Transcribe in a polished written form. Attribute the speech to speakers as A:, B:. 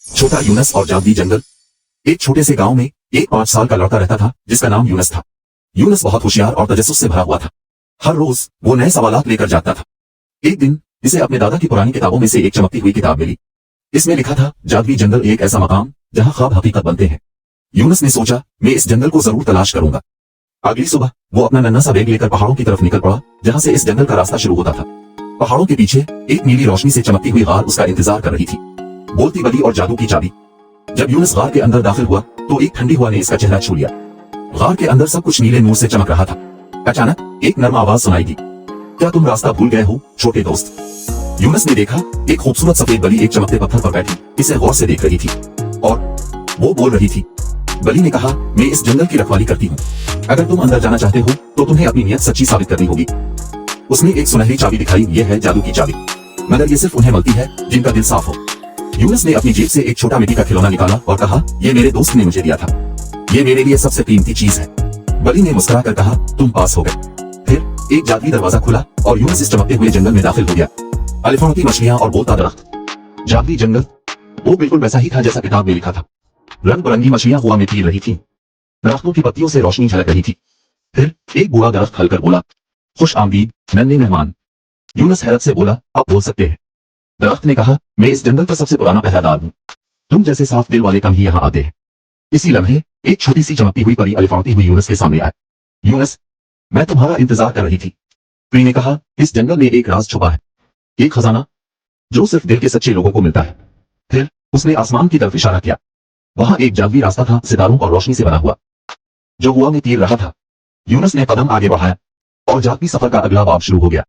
A: छोटा यूनस और जादवी जंगल। एक छोटे से गांव में एक 5 साल का लड़का रहता था जिसका नाम यूनस था। यूनस बहुत होशियार और तजस्सुस से भरा हुआ था। हर रोज वो नए सवालात लेकर जागता था। एक दिन इसे अपने दादा की पुरानी किताबों में से एक चमकती हुई किताब मिली। इसमें लिखा था, जादवी जंगल एक ऐसा मकाम जहां ख्वाब हकीकत बनते हैं। यूनस ने सोचा, मैं इस जंगल को जरूर तलाश करूंगा। अगली सुबह वो अपना नन्हा सा बैग लेकर पहाड़ों की तरफ निकल पड़ा, जहां से इस जंगल का रास्ता शुरू होता था। पहाड़ों के पीछे एक नीली रोशनी से चमकती हुई गार उसका इंतजार कर रही थी। बोलती गली और जादू की चाबी। जब यूनस गार के अंदर दाखिल हुआ तो एक ठंडी हवा ने इसका चेहरा छू लिया। गार के अंदर सब कुछ नीले नूर से चमक रहा था। अचानक एक नर्म आवाज सुनाई दी, क्या तुम रास्ता भूल गए हो छोटे दोस्त? यूनस ने देखा, एक खूबसूरत सफेद बली एक चमकते पत्थर पर बैठी इसे गौर से देख रही थी और वो बोल रही थी। बली ने कहा, मैं इस जंगल की रखवाली करती हूँ। अगर तुम अंदर जाना चाहते हो तो तुम्हें अपनी नियत सच्ची साबित करनी होगी। उसने एक सुनहरी चाबी दिखाई, यह है जादू की चाबी, मगर ये सिर्फ उन्हें मिलती है जिनका दिल साफ हो। यूनस ने अपनी जेब से एक छोटा मिट्टी का खिलौना निकाला और कहा, यह मेरे दोस्त ने मुझे दिया था, ये मेरे लिए सबसे कीमती चीज है। बली ने मुस्कुराकर कहा, तुम पास हो गए। फिर एक जादुई दरवाजा खुला और यूनस इस चमकते हुए जंगल में दाखिल हो गया। अलिफांती मछलियां और बोलता दरख्त। जादुई जंगल वो बिल्कुल वैसा ही था जैसा किताब में लिखा था। रंग बिरंगी मछलियां हवा में तैर रही थी। दरख्तों की पत्तियों से रोशनी झलक रही थी। फिर एक बूढ़ा दरख्त हलकर बोला, खुश आमदीद नन्हे मेहमान। यूनस हैरत से बोला, आप बोल सकते हैं? दरख्त ने कहा, मैं इस जंगल का सबसे पुराना पहरेदार हूँ। तुम जैसे साफ दिल वाले कम ही यहाँ आते हैं। इसी लम्हे एक छोटी सी चमकती हुई परी अलिफांती हुई यूनस के सामने आए। यूनस, मैं तुम्हारा इंतजार कर रही थी। परी ने कहा, इस जंगल में एक राज छुपा है, एक खजाना जो सिर्फ दिल के सच्चे लोगों को मिलता है। फिर उसने आसमान की तरफ इशारा किया। वहां एक जादुई रास्ता था, सितारों और रोशनी से बना हुआ, जो हवा में तैर रहा था। यूनस ने कदम आगे बढ़ाया और जादुई सफर का अगला बाब शुरू हो गया।